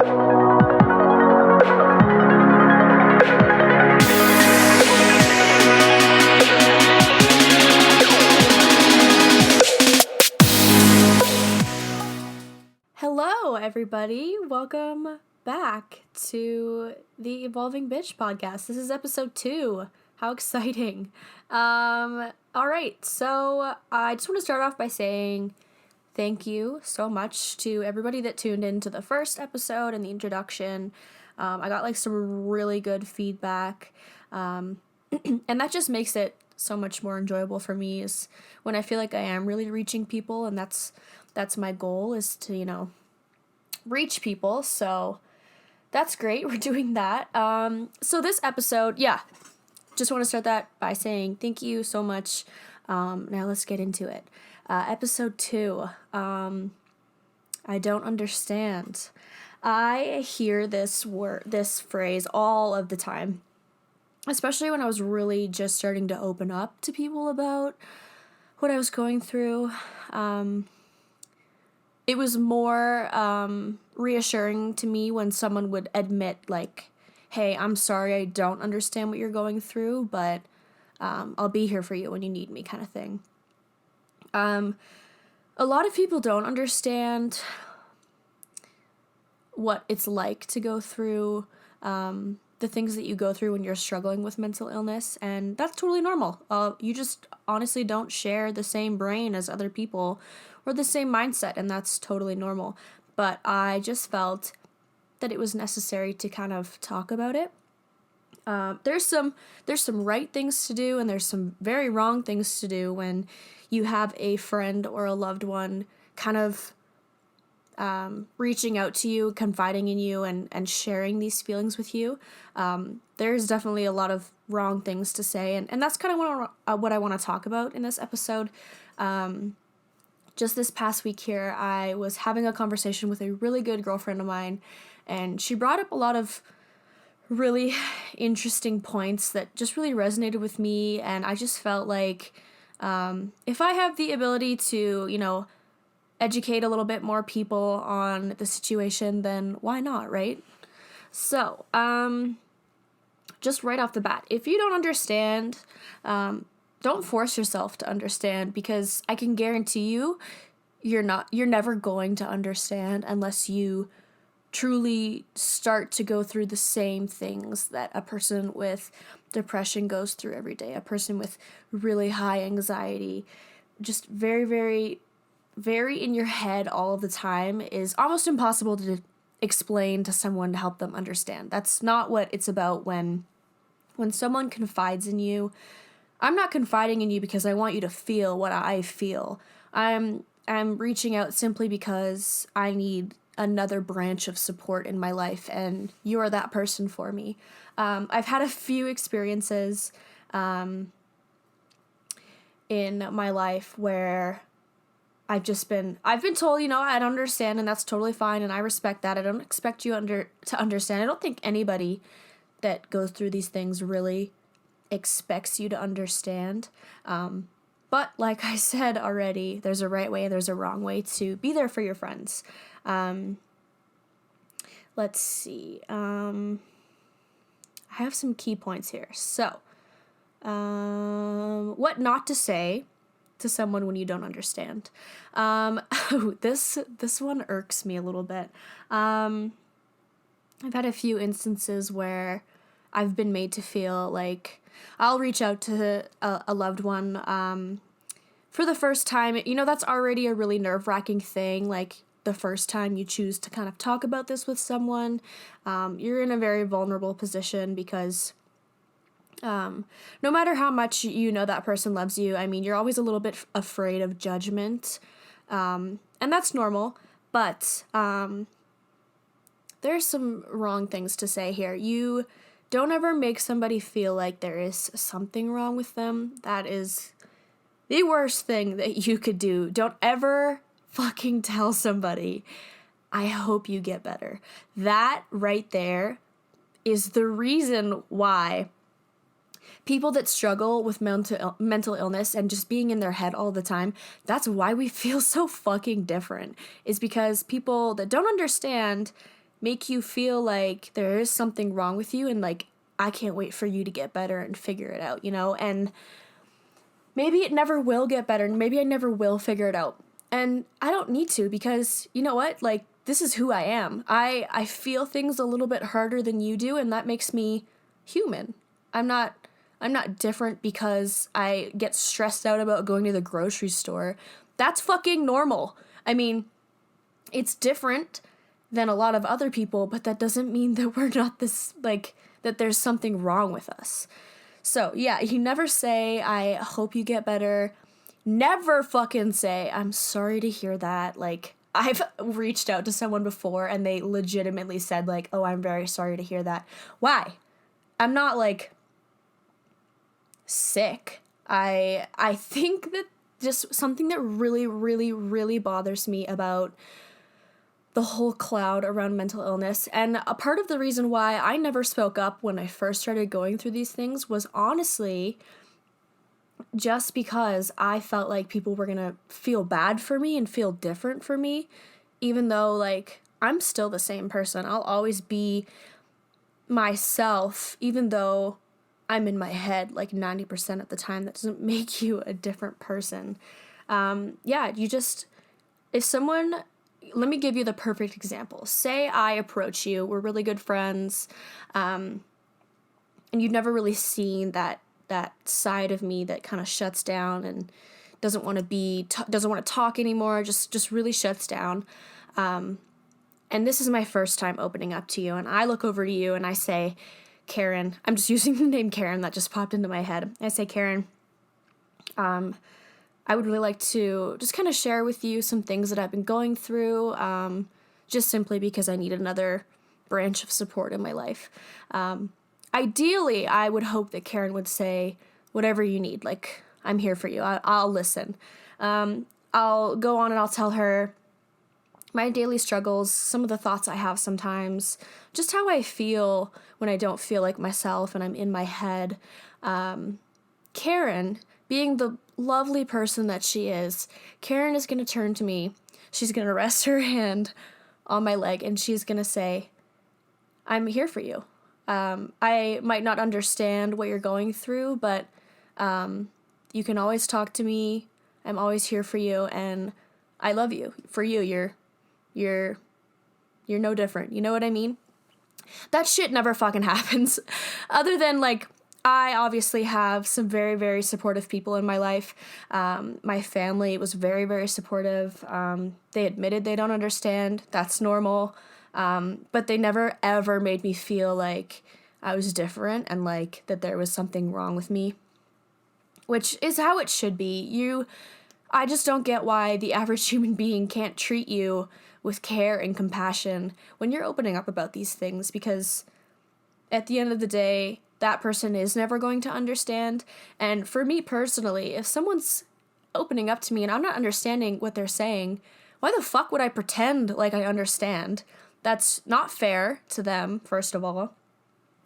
Hello, everybody. Welcome back to the Evolving Bitch podcast. This is episode 2. How exciting. All right, so I just want to start off by saying thank you so much to everybody that tuned in to the first episode and the introduction. I got some really good feedback, and that just makes it so much more enjoyable for me is when I feel like I am really reaching people, and that's my goal is to, reach people. So that's great. We're doing that. So this episode, just want to start that by saying thank you so much. Now let's get into it. Episode 2. I don't understand. I hear this phrase all of the time, especially when I was really just starting to open up to people about what I was going through. It was more reassuring to me when someone would admit, hey, I'm sorry, I don't understand what you're going through, but I'll be here for you when you need me, kind of thing. A lot of people don't understand what it's like to go through the things that you go through when you're struggling with mental illness, and that's totally normal. You just honestly don't share the same brain as other people or the same mindset, and that's totally normal. But I just felt that it was necessary to kind of talk about it. There's some right things to do, and there's some very wrong things to do when you have a friend or a loved one kind of reaching out to you, confiding in you, and sharing these feelings with you. There's definitely a lot of wrong things to say, and that's kind of what I want to talk about in this episode. Just this past week here, I was having a conversation with a really good girlfriend of mine, and she brought up a lot of really interesting points that just really resonated with me, and I just felt like if I have the ability to, educate a little bit more people on the situation, then why not, right? So, just right off the bat, if you don't understand, don't force yourself to understand, because I can guarantee you're never going to understand unless you truly start to go through the same things that a person with depression goes through every day, a person with really high anxiety, just very, very, very in your head all of the time, is almost impossible to explain to someone to help them understand. That's not what it's about when someone confides in you. I'm not confiding in you because I want you to feel what I feel. I'm reaching out simply because I need another branch of support in my life, and you are that person for me. I've had a few experiences in my life where I've been told, I don't understand, and that's totally fine, and I respect that. I don't expect you to understand. I don't think anybody that goes through these things really expects you to understand. But like I said already, there's a right way and there's a wrong way to be there for your friends. Let's see. I have some key points here. So, what not to say to someone when you don't understand. This one irks me a little bit. I've had a few instances where I've been made to feel like I'll reach out to a loved one for the first time. That's already a really nerve-wracking thing. Like, the first time you choose to kind of talk about this with someone, you're in a very vulnerable position because no matter how much that person loves you, you're always a little bit afraid of judgment, and that's normal, but there's some wrong things to say here. You don't ever make somebody feel like there is something wrong with them. That is the worst thing that you could do. Don't ever fucking tell somebody, I hope you get better. That right there is the reason why people that struggle with mental illness and just being in their head all the time, that's why we feel so fucking different. Is because people that don't understand make you feel like there is something wrong with you and like, I can't wait for you to get better and figure it out, you know? And maybe it never will get better, and maybe I never will figure it out. And I don't need to, because you know what? Like, this is who I am. I feel things a little bit harder than you do, and that makes me human. I'm not different because I get stressed out about going to the grocery store. That's fucking normal. I mean, it's different than a lot of other people, but that doesn't mean that we're not this, like, that there's something wrong with us. So, yeah, you never say, I hope you get better. Never fucking say, I'm sorry to hear that. Like, I've reached out to someone before and they legitimately said, like, oh, I'm very sorry to hear that. Why? I'm not, like, sick. I think that just something that really, really, really bothers me about the whole cloud around mental illness, and a part of the reason why I never spoke up when I first started going through these things was honestly just because I felt like people were gonna feel bad for me and feel different for me, even though, like, I'm still the same person. I'll always be myself, even though I'm in my head like 90% of the time. That doesn't make you a different person. Yeah, you just, if someone, let me give you the perfect example. Say I approach you, we're really good friends, and you've never really seen that side of me that kind of shuts down and doesn't want to talk anymore, just really shuts down. And this is my first time opening up to you, and I look over to you and I say, Karen, I'm just using the name Karen, that just popped into my head. I say, Karen, I would really like to just kind of share with you some things that I've been going through, just simply because I need another branch of support in my life. Ideally, I would hope that Karen would say, whatever you need, like, I'm here for you. I'll listen. I'll go on and I'll tell her my daily struggles, some of the thoughts I have sometimes, just how I feel when I don't feel like myself and I'm in my head. Karen, being the lovely person that she is, Karen is going to turn to me. She's going to rest her hand on my leg and she's going to say, I'm here for you. I might not understand what you're going through, but you can always talk to me. I'm always here for you, and I love you. For you, you're no different. You know what I mean? That shit never fucking happens. Other than, like, I obviously have some very, very supportive people in my life. My family was very, very supportive. They admitted they don't understand. That's normal. But they never, ever made me feel like I was different and, like, that there was something wrong with me, which is how it should be. I just don't get why the average human being can't treat you with care and compassion when you're opening up about these things, because at the end of the day, that person is never going to understand. And for me personally, if someone's opening up to me and I'm not understanding what they're saying, why the fuck would I pretend like I understand? That's not fair to them, first of all.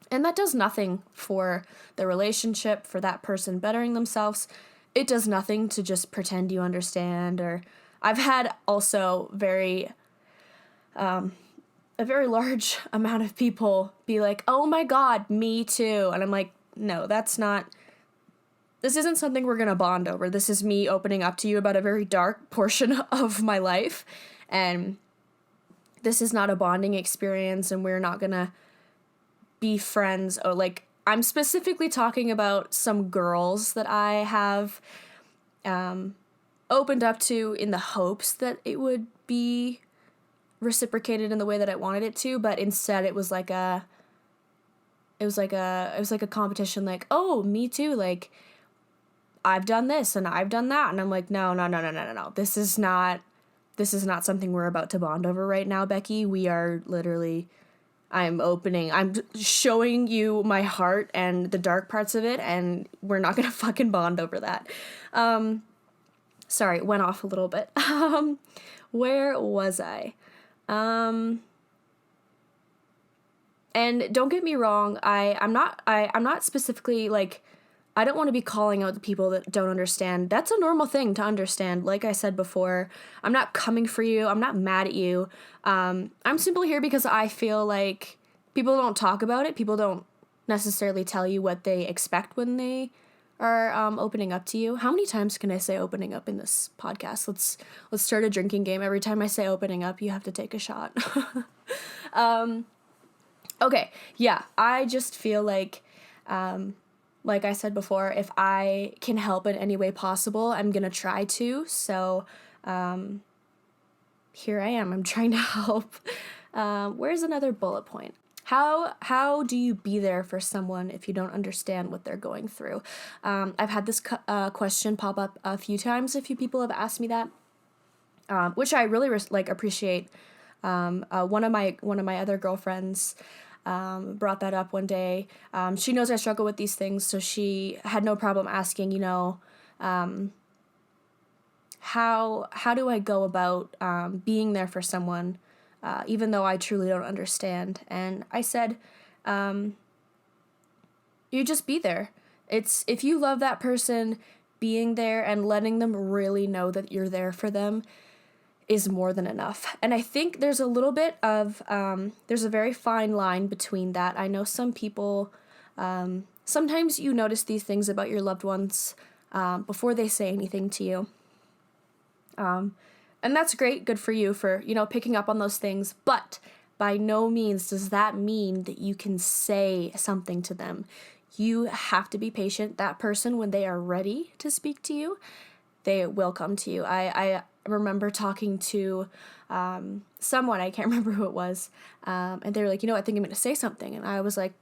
And that does nothing for the relationship, for that person bettering themselves. It does nothing to just pretend you understand. Or I've had also a very large amount of people be like, oh my God, me too. And I'm like, no, this isn't something we're going to bond over. This is me opening up to you about a very dark portion of my life. And this is not a bonding experience, and we're not going to be friends. Or, like, I'm specifically talking about some girls that I have opened up to in the hopes that it would be reciprocated in the way that I wanted it to, but instead it was like a competition, like, oh, me too, like, I've done this and I've done that, and I'm like, no. This is not something we're about to bond over right now, Becky. We are literally, I'm showing you my heart and the dark parts of it, and we're not gonna fucking bond over that. Sorry, went off a little bit. Where was I? And don't get me wrong, I'm not specifically, like, I don't want to be calling out the people that don't understand. That's a normal thing to understand. Like I said before, I'm not coming for you. I'm not mad at you. I'm simply here because I feel like people don't talk about it. People don't necessarily tell you what they expect when they are opening up to you. How many times can I say opening up in this podcast? Let's start a drinking game. Every time I say opening up, you have to take a shot. Okay, yeah, I just feel like I said before, if I can help in any way possible, I'm going to try to. So here I am. I'm trying to help. Where's another bullet point? How do you be there for someone if you don't understand what they're going through? I've had this question pop up a few times. A few people have asked me that, which I really appreciate. One of my other girlfriends brought that up one day. She knows I struggle with these things, so she had no problem asking, how do I go about being there for someone, even though I truly don't understand? And I said, you just be there. If you love that person, being there and letting them really know that you're there for them is more than enough. And I think there's a little bit of, there's a very fine line between that. I know some people, sometimes you notice these things about your loved ones before they say anything to you. And that's great, good for you for, picking up on those things. But by no means does that mean that you can say something to them. You have to be patient. That person, when they are ready to speak to you, they will come to you. I remember talking to someone, I can't remember who it was, and they were like, I think I'm going to say something. And I was like,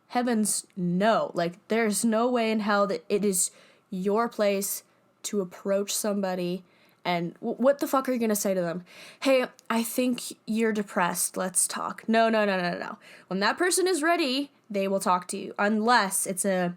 heavens, no. Like, there's no way in hell that it is your place to approach somebody and what the fuck are you going to say to them? Hey, I think you're depressed. Let's talk. No. When that person is ready, they will talk to you, unless it's a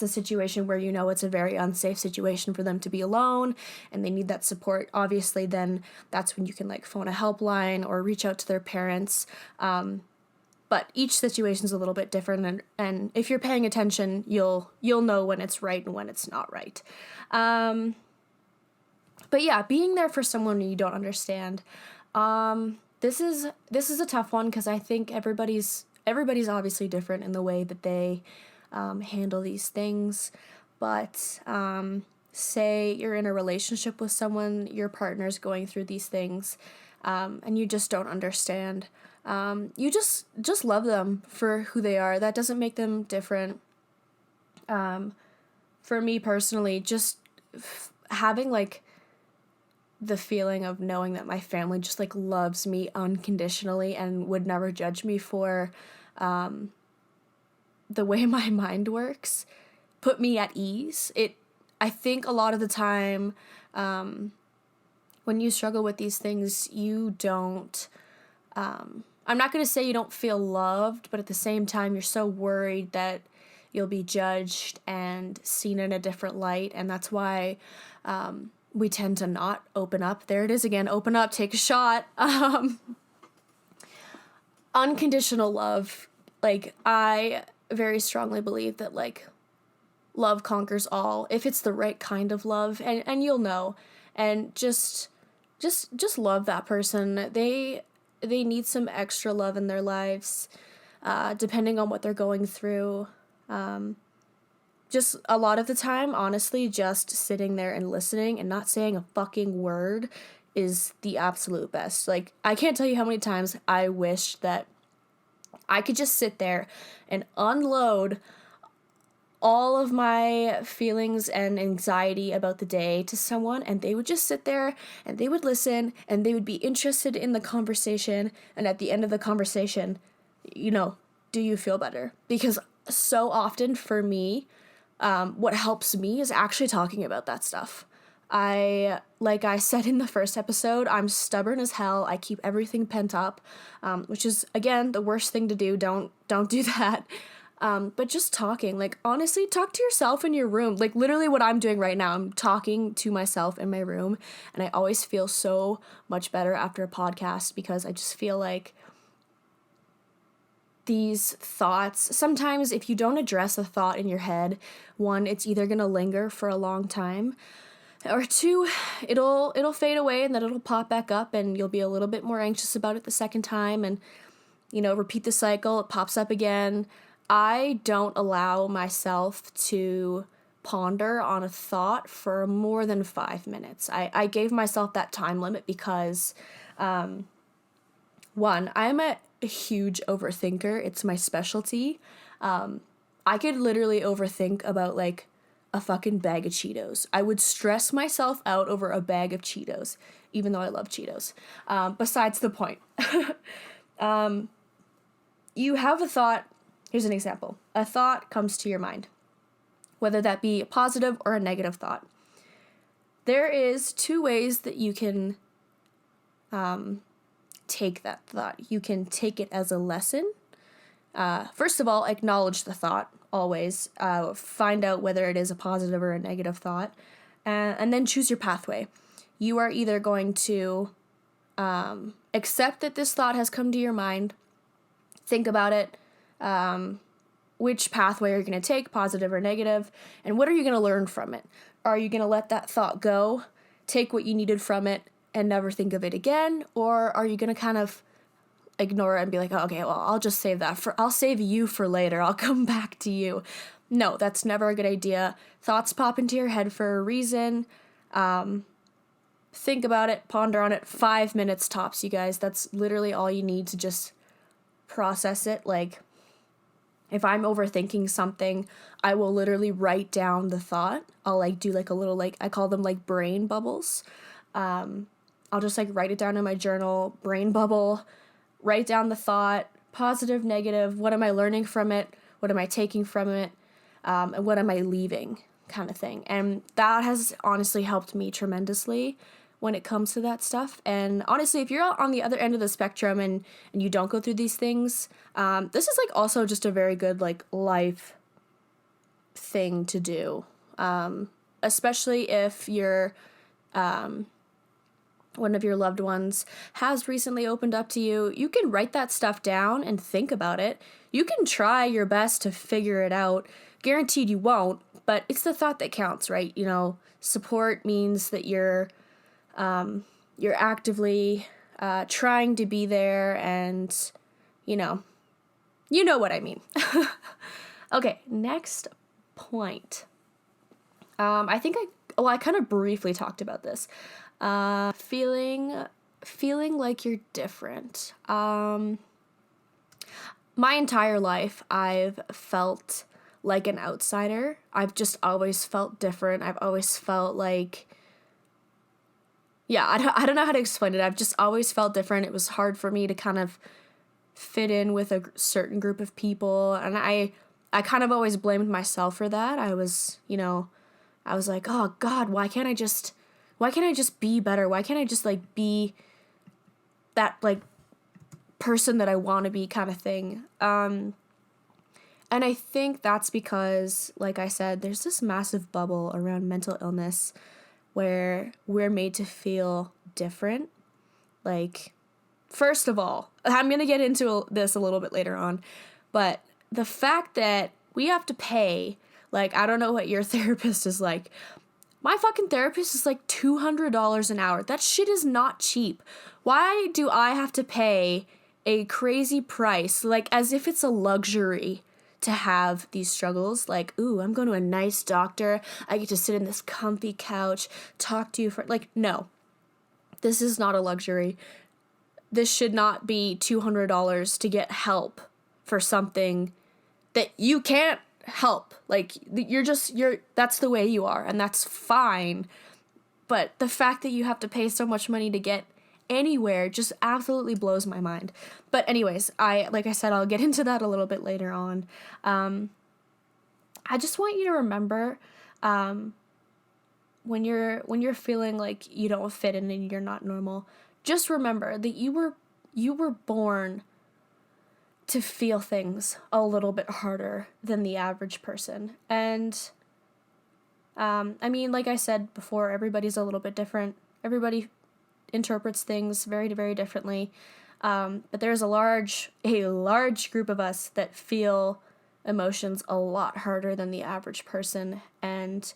situation where it's a very unsafe situation for them to be alone and they need that support. Obviously, then that's when you can phone a helpline or reach out to their parents. But each situation is a little bit different, and if you're paying attention, you'll know when it's right and when it's not right. But yeah, being there for someone you don't understand. This is a tough one because I think everybody's obviously different in the way that they handle these things. But say you're in a relationship with someone, your partner's going through these things, and you just don't understand. You just love them for who they are. That doesn't make them different. For me personally, just having the feeling of knowing that my family just loves me unconditionally and would never judge me for the way my mind works put me at ease. I think a lot of the time, when you struggle with these things, you don't, I'm not going to say you don't feel loved, but at the same time, you're so worried that you'll be judged and seen in a different light. And that's why, we tend to not open up. There it is again. Open up, take a shot. Unconditional love. I very strongly believe that love conquers all if it's the right kind of love, and you'll know. And just love that person. They need some extra love in their lives, depending on what they're going through. Just a lot of the time, honestly, just sitting there and listening and not saying a fucking word is the absolute best. I can't tell you how many times I wish that I could just sit there and unload all of my feelings and anxiety about the day to someone, and they would just sit there and they would listen and they would be interested in the conversation, and at the end of the conversation, do you feel better? Because so often for me, what helps me is actually talking about that stuff. Like I said in the first episode, I'm stubborn as hell. I keep everything pent up, which is, again, the worst thing to do. Don't do that. But just talking, honestly, talk to yourself in your room. Literally what I'm doing right now, I'm talking to myself in my room, and I always feel so much better after a podcast because I just feel like these thoughts, sometimes if you don't address a thought in your head, one, it's either going to linger for a long time, or two, it'll fade away and then it'll pop back up and you'll be a little bit more anxious about it the second time and, repeat the cycle, it pops up again. I don't allow myself to ponder on a thought for more than 5 minutes. I gave myself that time limit because, one, I'm a huge overthinker. It's my specialty. I could literally overthink about like a fucking bag of Cheetos. I would stress myself out over a bag of Cheetos, even though I love Cheetos. Besides the point. You have a thought. Here's an example. A thought comes to your mind, whether that be a positive or a negative thought. There is 2 ways that you can take that thought. You can take it as a lesson. First of all, acknowledge the thought, always. Find out whether it is a positive or a negative thought. And then choose your pathway. You are either going to accept that this thought has come to your mind, think about it, which pathway are you going to take, positive or negative, and what are you going to learn from it? Are you going to let that thought go, take what you needed from it, and never think of it again? Or are you going to kind of ignore it and be like, oh, okay, well, I'll just save that I'll save you for later. I'll come back to you. No, that's never a good idea. Thoughts pop into your head for a reason. Think about it, ponder on it, 5 minutes tops, you guys. That's literally all you need to just process it. Like, if I'm overthinking something, I will literally write down the thought. I'll like do like a little, like, I call them like brain bubbles. I'll just like write it down in my journal, brain bubble, write down the thought, positive, negative, what am I learning from it, what am I taking from it, and what am I leaving, kind of thing. And that has honestly helped me tremendously when it comes to that stuff. And honestly, if you're on the other end of the spectrum and you don't go through these things, this is like also just a very good like life thing to do, especially if you're one of your loved ones has recently opened up to you. You can write that stuff down and think about it. You can try your best to figure it out. Guaranteed you won't, but it's the thought that counts, right? Support means that you're actively trying to be there, and you know what I mean. Okay, next point. I think I kind of briefly talked about this. Feeling like you're different. My entire life, I've felt like an outsider. I've just always felt different. I've always felt like, I don't know how to explain it. I've just always felt different. It was hard for me to kind of fit in with a certain group of people, and I kind of always blamed myself for that. I was like, oh God, why can't I just be better? Why can't I just like be that like person that I want to be, kind of thing? And I think that's because, like I said, there's this massive bubble around mental illness where we're made to feel different. Like, first of all, I'm going to get into this a little bit later on, but the fact that we have to pay, like, I don't know what your therapist is like. My fucking therapist is like $200 an hour. That shit is not cheap. Why do I have to pay a crazy price, like as if it's a luxury to have these struggles? Like, ooh, I'm going to a nice doctor. I get to sit in this comfy couch, talk to you for, like, no. This is not a luxury. This should not be $200 to get help for something that you can't help. Like, that's the way you are, and that's fine. But the fact that you have to pay so much money to get anywhere just absolutely blows my mind. But anyways, like I said, I'll get into that a little bit later on. I just want you to remember, when you're feeling like you don't fit in and you're not normal, just remember that you were born to feel things a little bit harder than the average person. And I mean, like I said before, everybody's a little bit different. Everybody interprets things very, very differently. But there's a large group of us that feel emotions a lot harder than the average person. And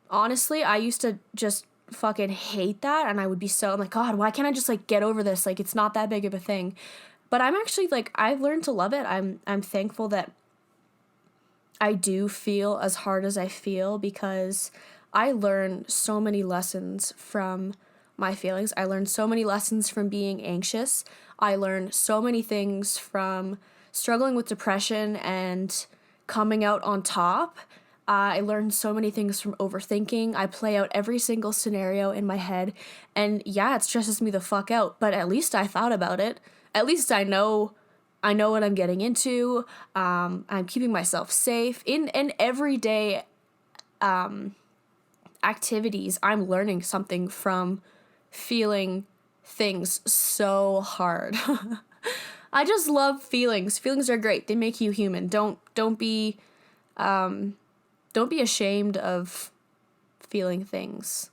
honestly, I used to just fucking hate that, and I would be so, I'm like, God, why can't I just like get over this? Like, it's not that big of a thing. But I'm actually like, I've learned to love it. I'm thankful that I do feel as hard as I feel, because I learned so many lessons from my feelings. I learned so many lessons from being anxious. I learned so many things from struggling with depression and coming out on top. I learned so many things from overthinking. I play out every single scenario in my head, and yeah, it stresses me the fuck out, but at least I thought about it. At least I know what I'm getting into. I'm keeping myself safe in everyday activities. I'm learning something from feeling things so hard. I just love feelings. Feelings are great. They make you human. Don't be ashamed of feeling things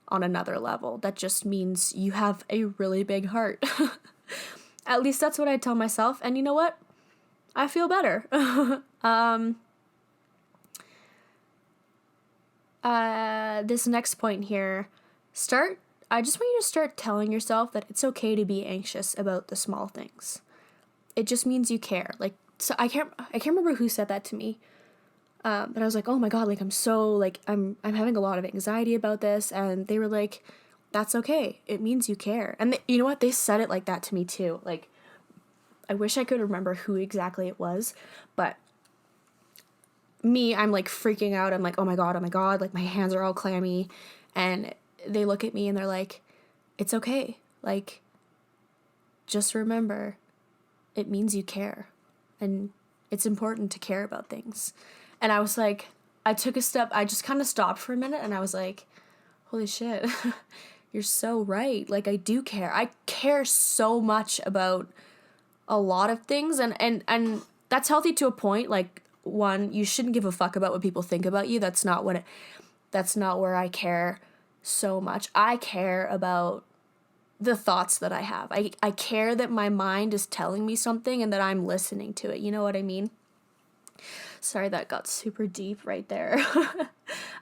on another level. That just means you have a really big heart. At least that's what I tell myself. And you know what? I feel better. This next point here, I just want you to start telling yourself that it's okay to be anxious about the small things. It just means you care. Like, so I can't remember who said that to me. But I was like, oh my God, like, I'm having a lot of anxiety about this. And they were like, that's okay. It means you care. And you know what? They said it like that to me too. Like, I wish I could remember who exactly it was, but me, I'm like freaking out. I'm like, oh my God, like my hands are all clammy. And they look at me and they're like, it's okay. Like, just remember, it means you care. And it's important to care about things. And I was like, I took a step, I just kind of stopped for a minute, and I was like, holy shit, you're so right. Like, I do care. I care so much about a lot of things, and that's healthy to a point. Like, one, you shouldn't give a fuck about what people think about you. That's not where I care so much. I care about the thoughts that I have. I care that my mind is telling me something and that I'm listening to it. You know what I mean? Sorry, that got super deep right there.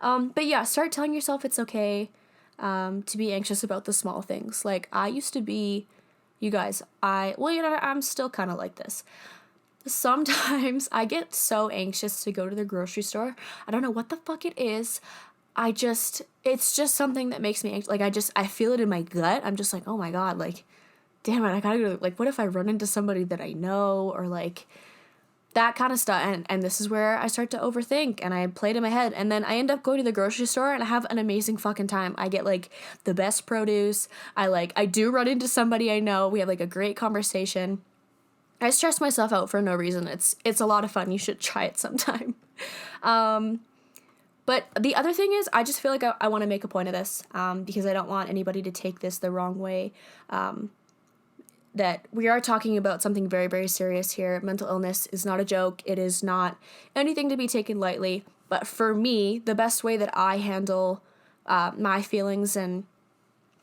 But yeah, start telling yourself it's okay to be anxious about the small things. Like, I used to be, you guys, I'm still kind of like this. Sometimes I get so anxious to go to the grocery store. I don't know what the fuck it is. It's just something that makes me anxious. Like, I feel it in my gut. I'm just like, oh my God, like, damn it, I gotta go. Like, what if I run into somebody that I know, or like, that kind of stuff. And this is where I start to overthink, and I play it in my head, and then I end up going to the grocery store and I have an amazing fucking time. I get like the best produce. I do run into somebody I know. We have like a great conversation. I stress myself out for no reason. It's a lot of fun. You should try it sometime. But the other thing is, I just feel like I want to make a point of this, because I don't want anybody to take this the wrong way. That we are talking about something very, very serious here. Mental illness is not a joke. It is not anything to be taken lightly. But for me, the best way that I handle my feelings and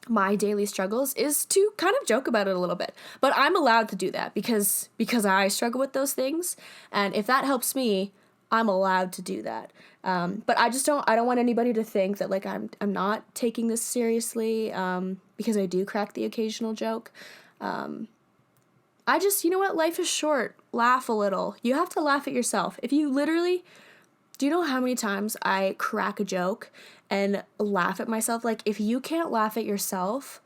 my daily struggles is to kind of joke about it a little bit. But I'm allowed to do that because I struggle with those things. And if that helps me, I'm allowed to do that. But I don't want anybody to think that like I'm not taking this seriously, because I do crack the occasional joke. You know what? Life is short. Laugh a little. You have to laugh at yourself. Do you know how many times I crack a joke and laugh at myself? Like, if you can't laugh at yourself,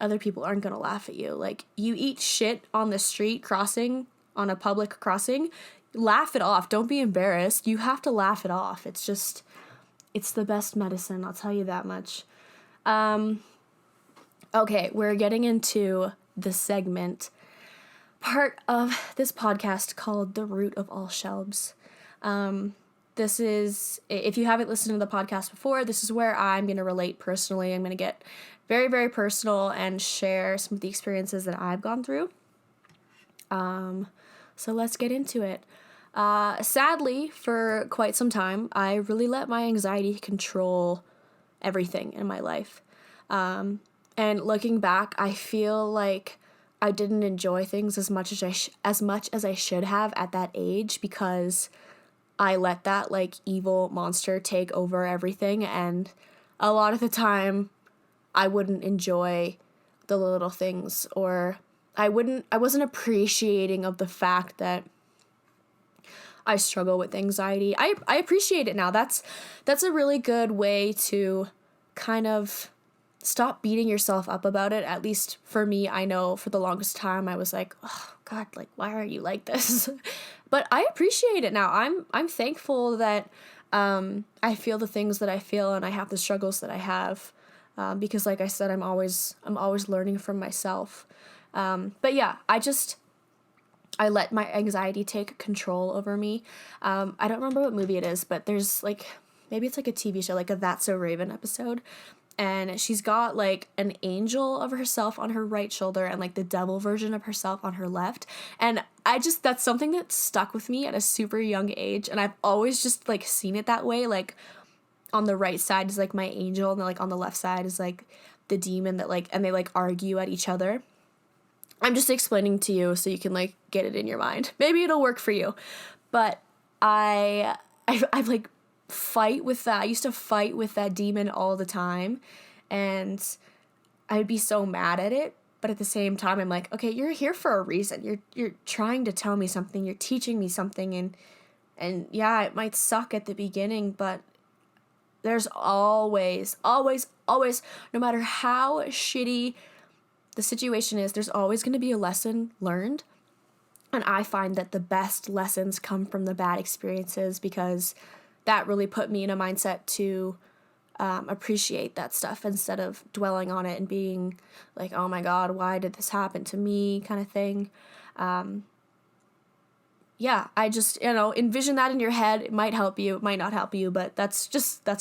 other people aren't going to laugh at you. Like, you eat shit on the street on a public crossing, laugh it off. Don't be embarrassed. You have to laugh it off. It's the best medicine. I'll tell you that much. Okay, we're getting into the segment part of this podcast called The Root of All Shelves. This is, if you haven't listened to the podcast before, this is where I'm going to relate personally. I'm going to get very, very personal and share some of the experiences that I've gone through. So let's get into it. Sadly, for quite some time, I really let my anxiety control everything in my life. And looking back, I feel like I didn't enjoy things as much as I should have at that age, because I let that like evil monster take over everything, and a lot of the time I wouldn't enjoy the little things, or I wasn't appreciating of the fact that I struggle with anxiety. I appreciate it now. That's a really good way to kind of stop beating yourself up about it. At least for me, I know for the longest time I was like, oh God, like, why are you like this? But I appreciate it now. I'm thankful that I feel the things that I feel, and I have the struggles that I have, because like I said, I'm always learning from myself. But yeah, I let my anxiety take control over me. I don't remember what movie it is, but there's like, maybe it's like a TV show, like a That's So Raven episode. And she's got like an angel of herself on her right shoulder and like the devil version of herself on her left. And that's something that stuck with me at a super young age. And I've always just like seen it that way. Like on the right side is like my angel, and then like on the left side is like the demon that like, and they like argue at each other. I'm just explaining to you so you can like get it in your mind. Maybe it'll work for you. But I like fight with that. I used to fight with that demon all the time, and I'd be so mad at it. But at the same time, I'm like, okay, you're here for a reason. You're trying to tell me something. You're teaching me something, and yeah, it might suck at the beginning, but there's always, no matter how shitty the situation is, there's always going to be a lesson learned. And I find that the best lessons come from the bad experiences, because that really put me in a mindset to appreciate that stuff instead of dwelling on it and being like, oh my God, why did this happen to me, kind of thing. Yeah, I just, envision that in your head. It might help you, it might not help you, but that's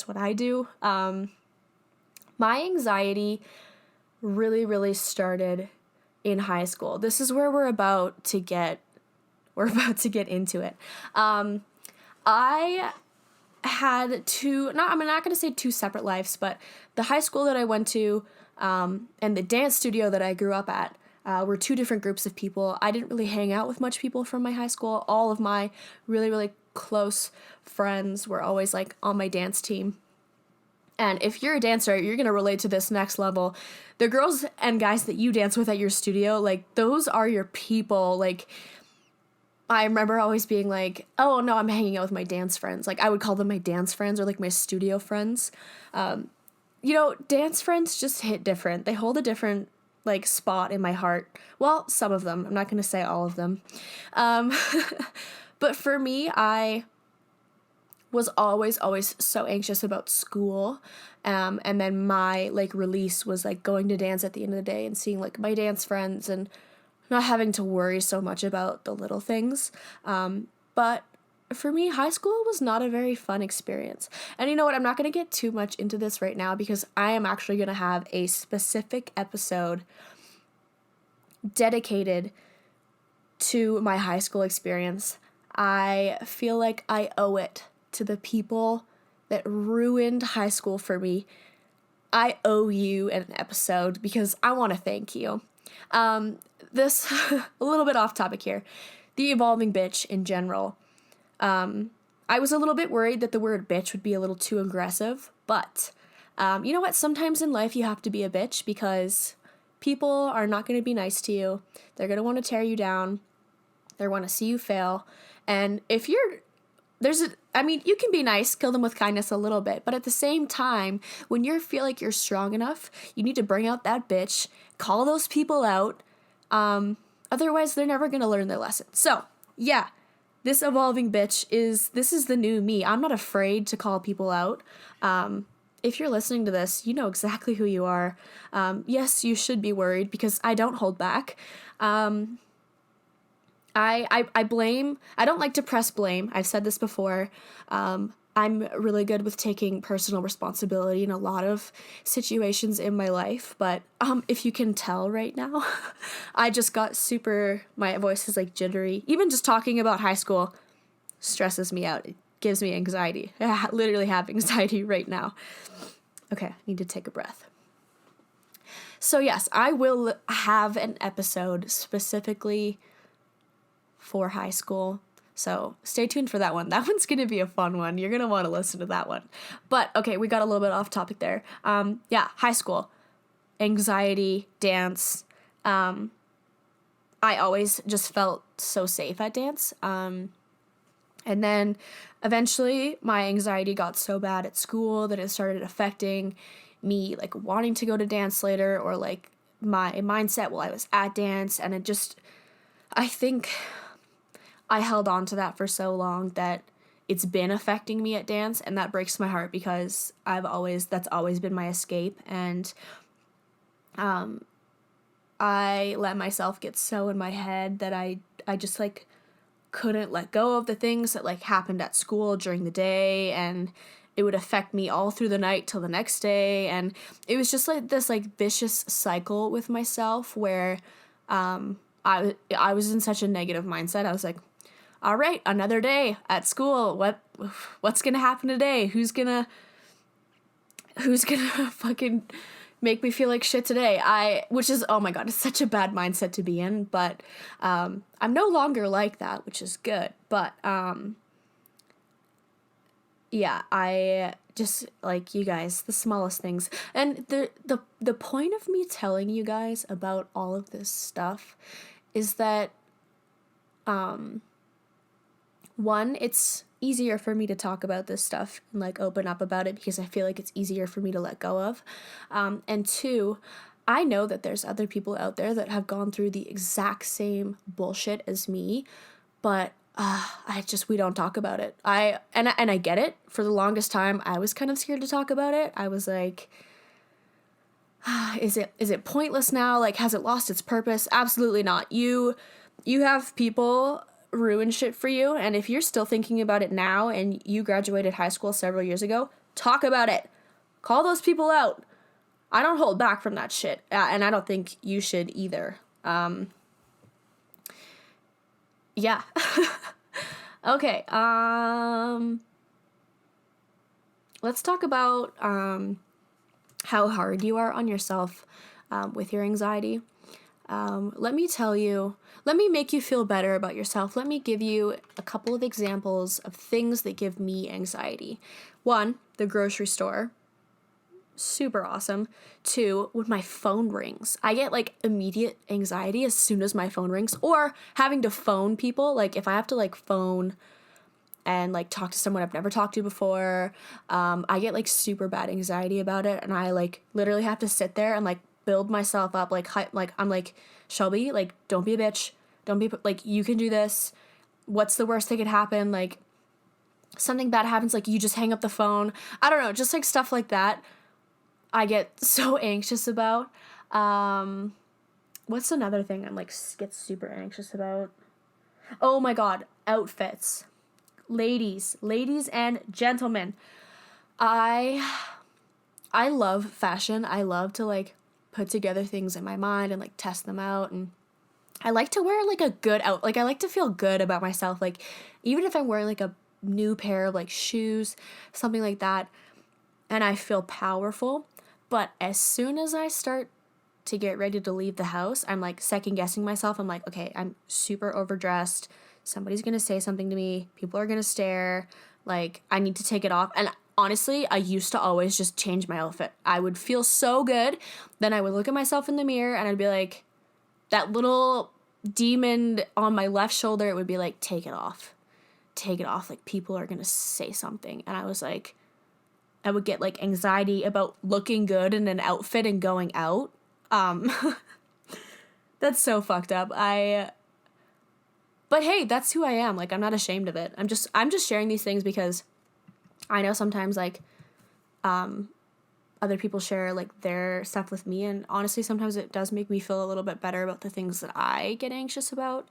what I do. My anxiety really, really started in high school. This is where we're about to get into it. I had I'm not going to say two separate lives, but the high school that I went to, and the dance studio that I grew up at, were two different groups of people. I didn't really hang out with much people from my high school. All of my really, really close friends were always like on my dance team. And if you're a dancer, you're going to relate to this next level. The girls and guys that you dance with at your studio, like, those are your people. Like, I remember always being like, oh, no, I'm hanging out with my dance friends. Like, I would call them my dance friends, or, like, my studio friends. Dance friends just hit different. They hold a different, like, spot in my heart. Well, some of them. I'm not going to say all of them. But for me, I was always so anxious about school, and then my like release was like going to dance at the end of the day and seeing like my dance friends and not having to worry so much about the little things. But for me, high school was not a very fun experience. And you know what, I'm not going to get too much into this right now, because I am actually going to have a specific episode dedicated to my high school experience. I feel like I owe it to the people that ruined high school for me. I owe you an episode, because I want to thank you. This, a little bit off topic here, the evolving bitch in general. I was a little bit worried that the word bitch would be a little too aggressive, but you know what? Sometimes in life you have to be a bitch, because people are not going to be nice to you. They're going to want to tear you down. They want to see you fail. And if you can be nice, kill them with kindness a little bit, but at the same time, when you feel like you're strong enough, you need to bring out that bitch, call those people out, otherwise they're never going to learn their lesson. So, yeah, this evolving bitch is the new me. I'm not afraid to call people out. If you're listening to this, you know exactly who you are. Yes, you should be worried, because I don't hold back. I blame. I don't like to press blame. I've said this before. I'm really good with taking personal responsibility in a lot of situations in my life, but if you can tell right now, I just got my voice is like jittery. Even just talking about high school stresses me out. It gives me anxiety. I literally have anxiety right now. Okay, I need to take a breath. So yes, I will have an episode specifically for high school. So stay tuned for that one. That one's going to be a fun one. You're going to want to listen to that one. But okay, we got a little bit off topic there. Yeah, high school. Anxiety, dance. I always just felt so safe at dance. And then eventually my anxiety got so bad at school that it started affecting me, like wanting to go to dance later, or like my mindset while I was at dance. And it just, I think I held on to that for so long that it's been affecting me at dance, and that breaks my heart because that's always been my escape. And I let myself get so in my head that I just like couldn't let go of the things that like happened at school during the day, and it would affect me all through the night till the next day. And it was just like this like vicious cycle with myself where I was in such a negative mindset. I was like, all right, another day at school. What's gonna happen today? Who's gonna fucking make me feel like shit today? Which is, oh my god, it's such a bad mindset to be in. But I'm no longer like that, which is good. But yeah, I just, like, you guys, the smallest things. And the point of me telling you guys about all of this stuff is that one, it's easier for me to talk about this stuff and like open up about it because I feel like it's easier for me to let go of. And two, I know that there's other people out there that have gone through the exact same bullshit as me, but we don't talk about it. I get it. For the longest time, I was kind of scared to talk about it. I was like, is it pointless now? Like, has it lost its purpose? Absolutely not. You have people ruin shit for you, and if you're still thinking about it now and you graduated high school several years ago, talk about it. Call those people out. I don't hold back from that shit, and I don't think you should either. Yeah. Okay, let's talk about how hard you are on yourself with your anxiety. Let me make you feel better about yourself. Let me give you a couple of examples of things that give me anxiety. One, the grocery store. Super awesome. Two, when my phone rings. I get like immediate anxiety as soon as my phone rings, or having to phone people. Like if I have to like phone and like talk to someone I've never talked to before, I get like super bad anxiety about it, and I like literally have to sit there and like build myself up, like I'm like, Shelby, like, don't be a bitch, don't be, like, you can do this, what's the worst that could happen, like, something bad happens, like, you just hang up the phone, I don't know, just, like, stuff like that, I get so anxious about. What's another thing I'm, like, get super anxious about? Oh my god, outfits. Ladies and gentlemen, I love fashion. I love to, like, put together things in my mind and like test them out, and I like to wear like a good like I like to feel good about myself, like even if I'm wearing like a new pair of like shoes, something like that, and I feel powerful. But as soon as I start to get ready to leave the house, I'm like second guessing myself. I'm like, okay, I'm super overdressed, somebody's gonna say something to me, people are gonna stare, like I need to take it off. And honestly, I used to always just change my outfit. I would feel so good. Then I would look at myself in the mirror and I'd be like, that little demon on my left shoulder, it would be like, take it off. Take it off. Like, people are going to say something. And I was like, I would get like anxiety about looking good in an outfit and going out. That's so fucked up. But hey, that's who I am. Like, I'm not ashamed of it. I'm just sharing these things because I know sometimes, like, other people share, like, their stuff with me, and honestly, sometimes it does make me feel a little bit better about the things that I get anxious about.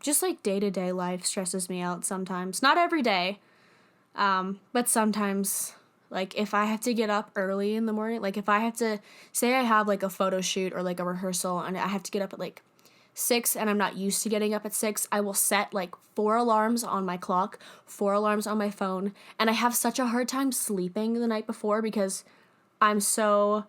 Just, like, day-to-day life stresses me out sometimes. Not every day, but sometimes, like, if I have to get up early in the morning, like, if I have to, say I have, like, a photo shoot or, like, a rehearsal, and I have to get up at, like, 6 and I'm not used to getting up at 6, I will set like 4 alarms on my clock, 4 alarms on my phone, and I have such a hard time sleeping the night before because I'm so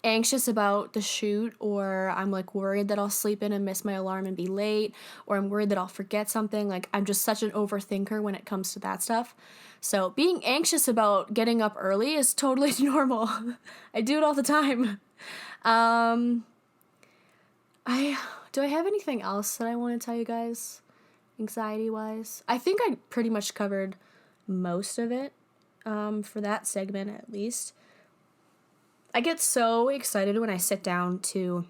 anxious about the shoot, or I'm like worried that I'll sleep in and miss my alarm and be late, or I'm worried that I'll forget something. Like, I'm just such an overthinker when it comes to that stuff. So being anxious about getting up early is totally normal. I do it all the time. Um, do I have anything else that I want to tell you guys, anxiety wise? I think I pretty much covered most of it, for that segment at least. I get so excited when I sit down to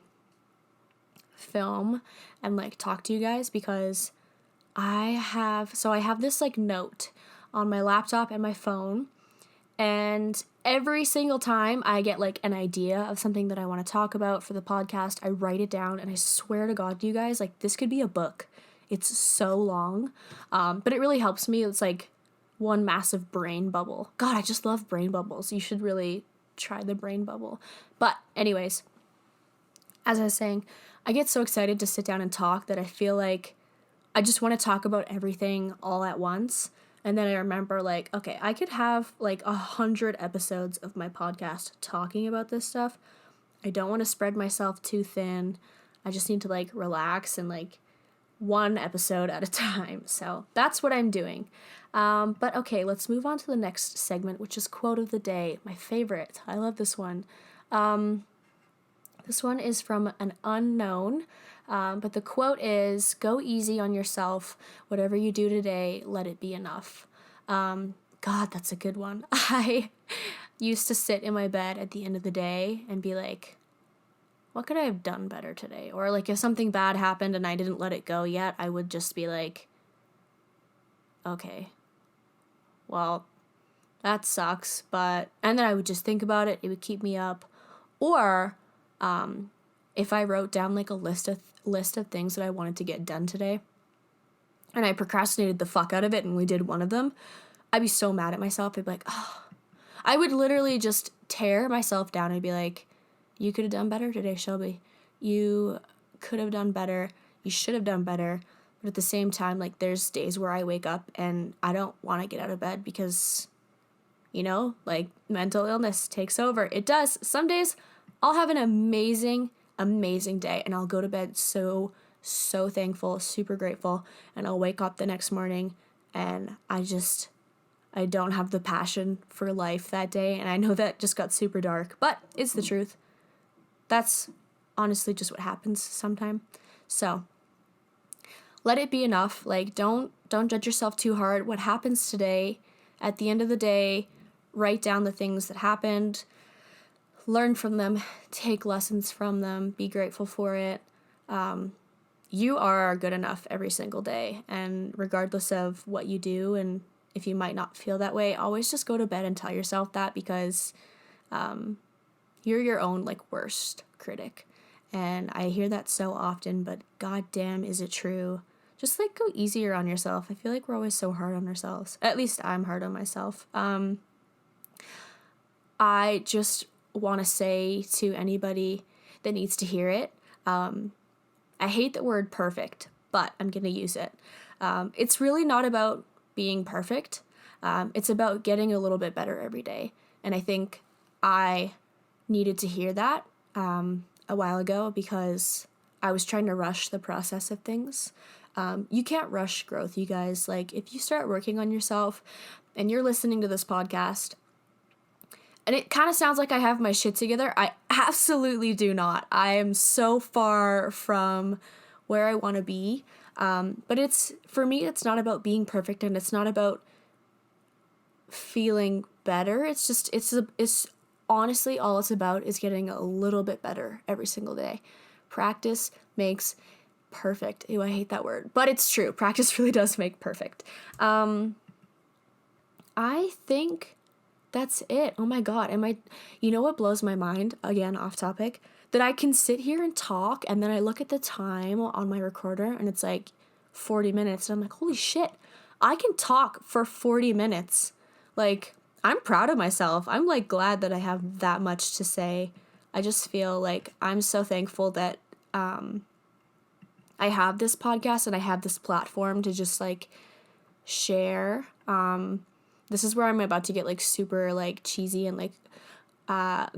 film and like talk to you guys, because I have this like note on my laptop and my phone, and every single time I get like an idea of something that I want to talk about for the podcast, I write it down, and I swear to God, you guys, like, this could be a book. It's so long, but it really helps me. It's like one massive brain bubble. God, I just love brain bubbles. You should really try the brain bubble. But anyways, as I was saying, I get so excited to sit down and talk that I feel like I just want to talk about everything all at once. And then I remember, like, okay, I could have like 100 episodes of my podcast talking about this stuff. I don't want to spread myself too thin. I just need to like relax and like one episode at a time. So that's what I'm doing. But okay, let's move on to the next segment, which is quote of the day. My favorite. I love this one. This one is from an unknown, but the quote is, "Go easy on yourself. Whatever you do today, let it be enough." God, that's a good one. I used to sit in my bed at the end of the day and be like, what could I have done better today? Or like, if something bad happened and I didn't let it go yet, I would just be like, okay, well, that sucks, but, and then I would just think about it. It would keep me up. Or, if I wrote down like a list of things that I wanted to get done today, and I procrastinated the fuck out of it and we did one of them, I'd be so mad at myself. I'd be like, oh, I would literally just tear myself down and be like, you could have done better today, Shelby. You could have done better. You should have done better. But at the same time, like, there's days where I wake up and I don't want to get out of bed because, you know, like, mental illness takes over. It does. Some days I'll have an amazing, amazing day and I'll go to bed so thankful, super grateful, and I'll wake up the next morning and I don't have the passion for life that day, and I know that just got super dark, but it's the truth. That's honestly just what happens sometime. So let it be enough. Like, don't judge yourself too hard. What happens today, at the end of the day, write down the things that happened, learn from them, take lessons from them, be grateful for it. You are good enough every single day, and regardless of what you do, and if you might not feel that way, always just go to bed and tell yourself that, because you're your own like worst critic. And I hear that so often, but goddamn, is it true? Just like go easier on yourself. I feel like we're always so hard on ourselves. At least I'm hard on myself. I just want to say to anybody that needs to hear it, I hate the word perfect, but I'm going to use it. It's really not about being perfect. It's about getting a little bit better every day. And I think I needed to hear that a while ago, because I was trying to rush the process of things. You can't rush growth, you guys. Like, if you start working on yourself and you're listening to this podcast, and it kind of sounds like I have my shit together, I absolutely do not. I am so far from where I want to be. But for me, it's not about being perfect, and it's not about feeling better. It's honestly, all it's about is getting a little bit better every single day. Practice makes perfect. Ew, I hate that word, but it's true. Practice really does make perfect. I think that's it. Oh my God. You know what blows my mind? Again, off topic, that I can sit here and talk, and then I look at the time on my recorder and it's like 40 minutes. And I'm like, holy shit, I can talk for 40 minutes. Like, I'm proud of myself. I'm like glad that I have that much to say. I just feel like I'm so thankful that I have this podcast and I have this platform to just like share. This is where I'm about to get like super like cheesy and like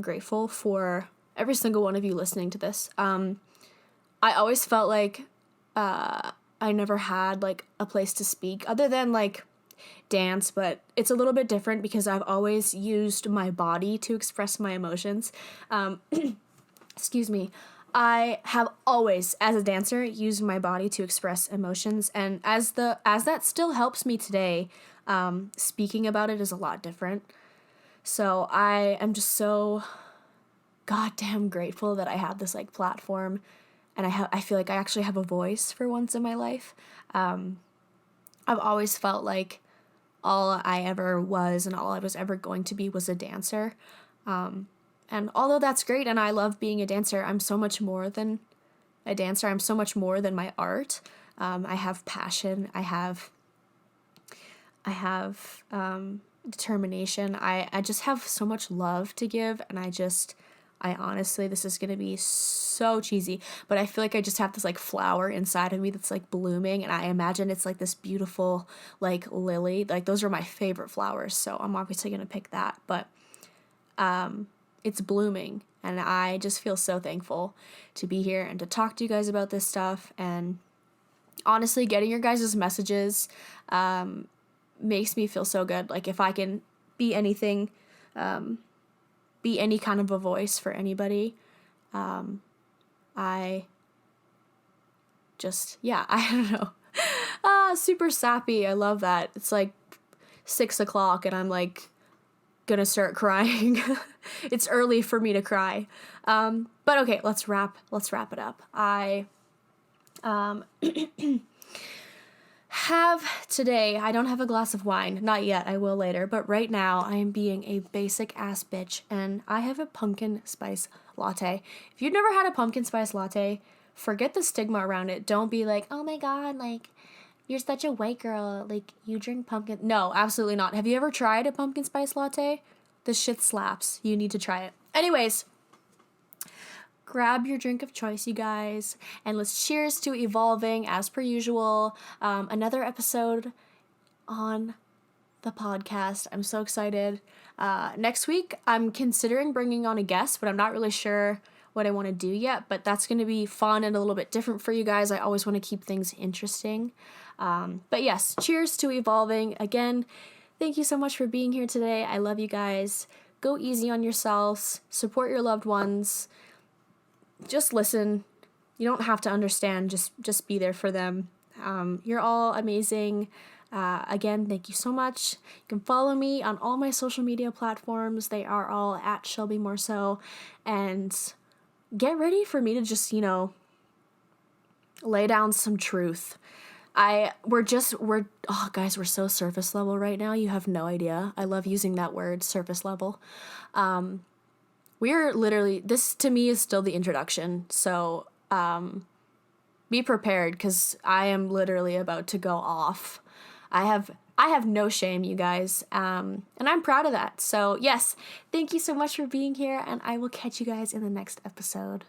grateful for every single one of you listening to this. I always felt like I never had like a place to speak other than like dance, but it's a little bit different because I've always used my body to express my emotions. Excuse me. I have always, as a dancer, used my body to express emotions, and as that still helps me today, speaking about it is a lot different. So I am just so goddamn grateful that I have this like platform, and I feel like I actually have a voice for once in my life. I've always felt like all I ever was and all I was ever going to be was a dancer. And although that's great and I love being a dancer, I'm so much more than a dancer. I'm so much more than my art. I have passion. I have determination. I just have so much love to give, and I honestly, this is going to be so cheesy, but I feel like I just have this like flower inside of me that's like blooming, and I imagine it's like this beautiful like lily. Like those are my favorite flowers, so I'm obviously going to pick that, but it's blooming, and I just feel so thankful to be here and to talk to you guys about this stuff. And honestly, getting your guys' messages makes me feel so good. Like if I can be anything, be any kind of a voice for anybody, I just, yeah, I don't know. Super sappy. I love that. It's like 6:00 and I'm like gonna start crying. It's early for me to cry. But okay, let's wrap it up. I I don't have a glass of wine, not yet, I will later, but right now I am being a basic ass bitch, and I have a pumpkin spice latte. If you've never had a pumpkin spice latte, forget the stigma around it. Don't be like, oh my god, like, you're such a white girl, like, you drink pumpkin. No, absolutely not. Have you ever tried a pumpkin spice latte? This shit slaps. You need to try it. Anyways, grab your drink of choice, you guys, and let's cheers to evolving as per usual. Another episode on the podcast. I'm so excited. Next week, I'm considering bringing on a guest, but I'm not really sure what I want to do yet, but that's going to be fun and a little bit different for you guys. I always want to keep things interesting. But yes, cheers to evolving. Again, thank you so much for being here today. I love you guys. Go easy on yourselves. Support your loved ones. Just listen. You don't have to understand. Just be there for them. You're all amazing. Again, thank you so much. You can follow me on all my social media platforms. They are all at Shelby Morso. And get ready for me to just, lay down some truth. Guys, we're so surface level right now. You have no idea. I love using that word, surface level. We're literally, this to me is still the introduction. So, be prepared, because I am literally about to go off. I have no shame, you guys. And I'm proud of that. So yes, thank you so much for being here, and I will catch you guys in the next episode.